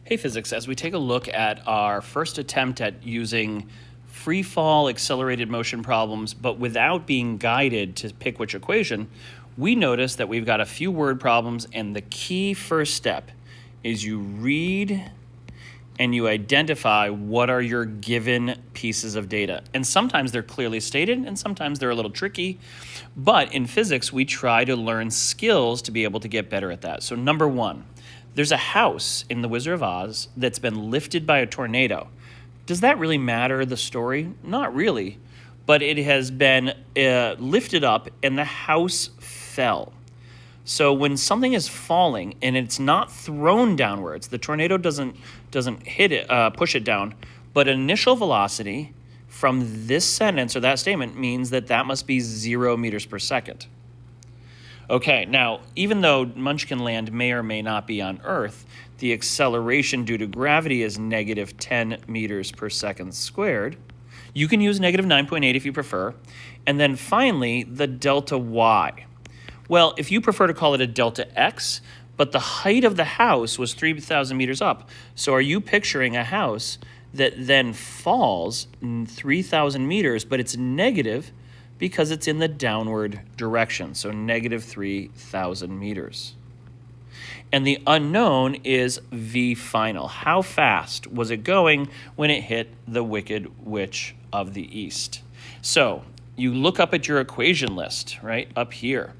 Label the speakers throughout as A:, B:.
A: Hey physics, as we take a look at our first attempt at using free fall accelerated motion problems, but without being guided to pick which equation, we notice that we've got a few word problems, and the key first step is you read and you identify what are your given pieces of data. And sometimes they're clearly stated and sometimes they're a little tricky, but in physics we try to learn skills to be able to get better at that. So number one, there's a house in The Wizard of Oz that's been lifted by a tornado. Does that really matter, the story? Not really, but it has been lifted up and the house fell. So when something is falling and it's not thrown downwards, the tornado doesn't hit it, push it down, but initial velocity from this sentence or that statement means that that must be 0 meters per second. Okay, now, even though Munchkin Land may or may not be on Earth, the acceleration due to gravity is negative 10 meters per second squared. You can use negative 9.8 if you prefer. And then finally, the delta y. Well, if you prefer to call it a delta x, but the height of the house was 3,000 meters up. So are you picturing a house that then falls 3,000 meters, but it's negative because it's in the downward direction, so negative 3,000 meters. And the unknown is V final. How fast was it going when it hit the Wicked Witch of the East? So you look up at your equation list, right, up here,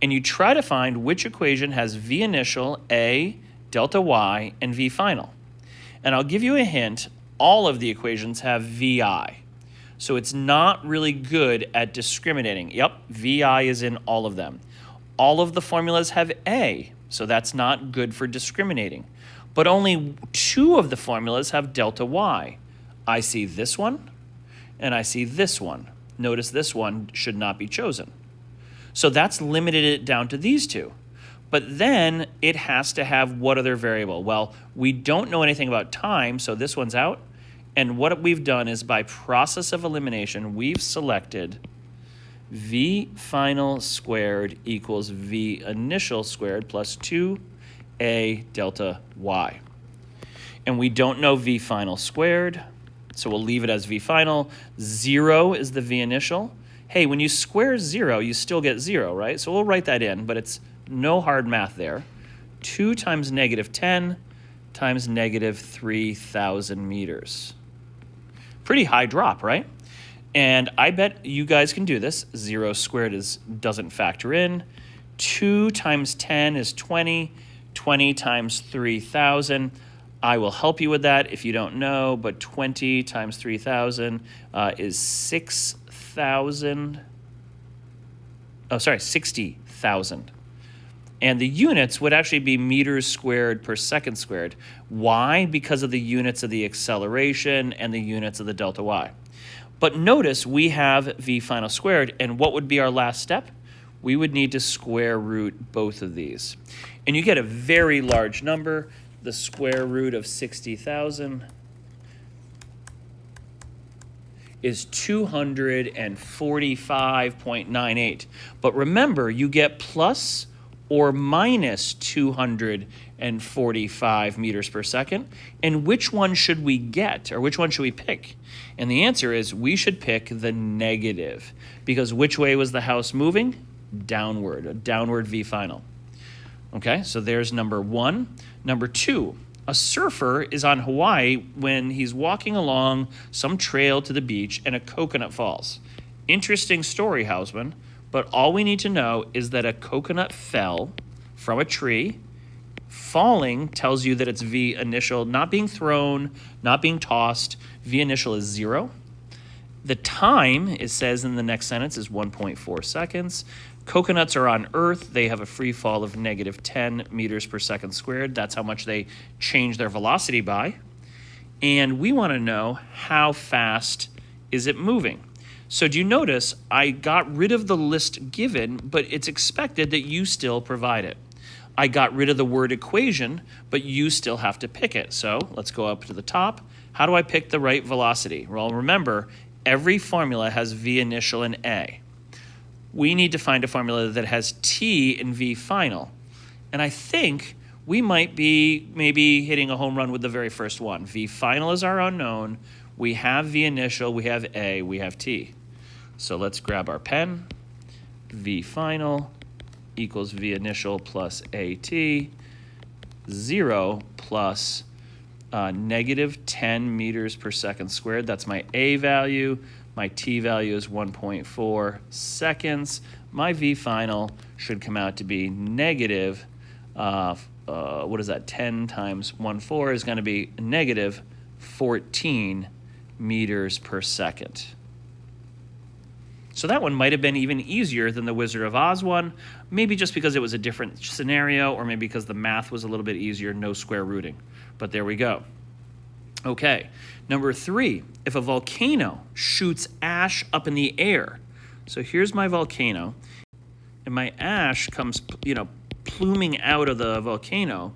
A: and you try to find which equation has V initial, A, delta y, and V final. And I'll give you a hint, all of the equations have VI. So it's not really good at discriminating. Yep, VI is in all of them. All of the formulas have A, so that's not good for discriminating. But only 2 of the formulas have delta Y. I see this one, and I see this one. Notice this one should not be chosen. So that's limited it down to these 2. But then it has to have what other variable? Well, we don't know anything about time, so this one's out. And what we've done is by process of elimination, we've selected V final squared equals V initial squared plus 2A delta Y. And we don't know V final squared, so we'll leave it as V final. 0 is the V initial. Hey, when you square 0, you still get 0, right? So we'll write that in, but it's no hard math there. 2 times negative 10 times negative 3,000 meters. Pretty high drop, right? And I bet you guys can do this. 0 squared doesn't factor in. 2 times 10 is 20. 20 times 3,000. I will help you with that if you don't know, but 20 times 3,000 is 6,000. Oh, sorry, 60,000. And the units would actually be meters squared per second squared. Why? Because of the units of the acceleration and the units of the delta y. But notice we have V final squared, and what would be our last step? We would need to square root both of these. And you get a very large number, the square root of 60,000 is 245.98. But remember, you get plus or minus 245 meters per second. And which one should we get, or which one should we pick? And the answer is we should pick the negative, because which way was the house moving? Downward, a downward V final. Okay, so there's number 1. Number 2, a surfer is on Hawaii when he's walking along some trail to the beach and a coconut falls. Interesting story, Hausman. But all we need to know is that a coconut fell from a tree. Falling tells you that it's V initial, not being thrown, not being tossed. V initial is 0. The time, it says in the next sentence, is 1.4 seconds. Coconuts are on Earth. They have a free fall of negative 10 meters per second squared. That's how much they change their velocity by. And we want to know how fast is it moving. So do you notice I got rid of the list given, but it's expected that you still provide it. I got rid of the word equation, but you still have to pick it. So let's go up to the top. How do I pick the right velocity? Well, remember, every formula has V initial and A. We need to find a formula that has T and V final. And I think we might be maybe hitting a home run with the very first one. V final is our unknown. We have V initial, we have A, we have T. So let's grab our pen. V final equals V initial plus AT. 0 plus negative 10 meters per second squared. That's my A value. My T value is 1.4 seconds. My V final should come out to be negative, what is that, 10 times 1.4 is going to be negative 14 meters per second. So that one might have been even easier than the Wizard of Oz one, maybe just because it was a different scenario, or maybe because the math was a little bit easier, no square rooting. But there we go. Okay, number 3, if a volcano shoots ash up in the air. So here's my volcano, and my ash comes, pluming out of the volcano.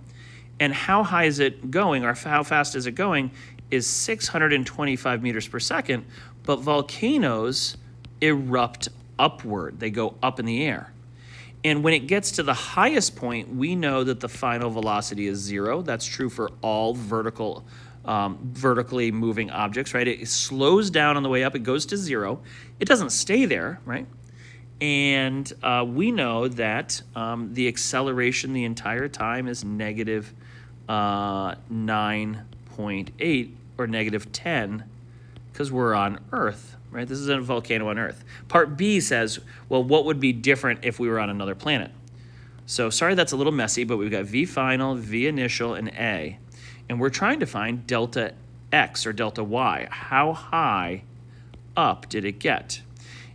A: And how high is it going, or how fast is it going, is 625 meters per second. But volcanoes erupt upward. They go up in the air. And when it gets to the highest point, we know that the final velocity is 0. That's true for all vertically moving objects, right? It slows down on the way up. It goes to 0. It doesn't stay there, right? And we know that the acceleration the entire time is negative 9.8 or negative 10 because we're on Earth, right? This is a volcano on Earth. Part B says, well, what would be different if we were on another planet? So sorry that's a little messy, but we've got V final, V initial, and A. And we're trying to find delta X or delta Y. How high up did it get?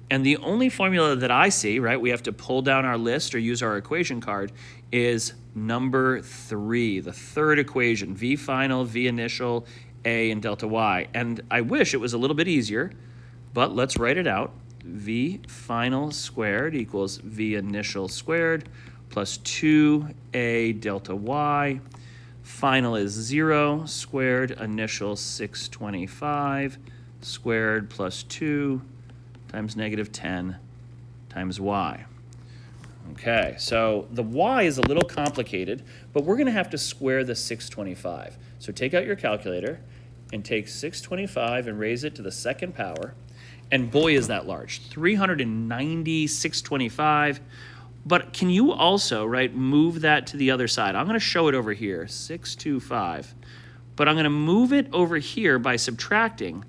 A: And the only formula that I see, right, we have to pull down our list or use our equation card, is number 3, the third equation, V final, V initial, A, and delta Y. And I wish it was a little bit easier, but let's write it out. V final squared equals V initial squared plus 2A delta Y. Final is 0 squared, initial 625 squared plus 2 times negative 10 times y. Okay, so the y is a little complicated, but we're going to have to square the 625. So take out your calculator and take 625 and raise it to the second power. And boy, is that large, 390, 625. But can you also, right, move that to the other side? I'm going to show it over here, 625. But I'm going to move it over here by subtracting.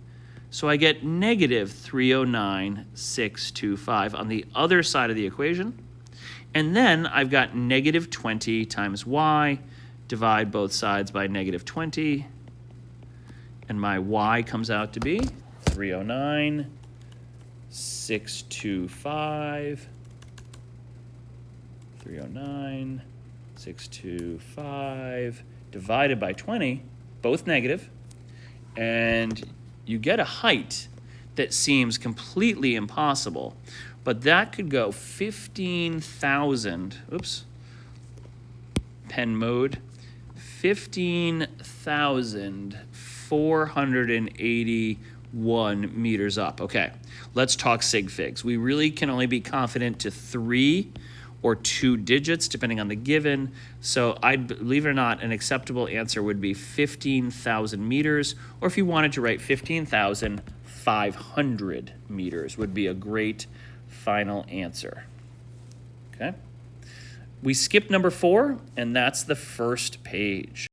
A: So I get negative 309, 625 on the other side of the equation. And then I've got negative 20 times y. Divide both sides by negative 20. And my y comes out to be 309, 625. 309, 625, divided by 20, both negative, and you get a height that seems completely impossible, but that could go 15,000, oops, pen mode, 15,481 meters up. Okay, let's talk sig figs. We really can only be confident to 3 or 2 digits, depending on the given. So I'd, believe it or not, an acceptable answer would be 15,000 meters, or if you wanted to write 15,500 meters would be a great final answer. Okay? We skipped number 4, and that's the first page.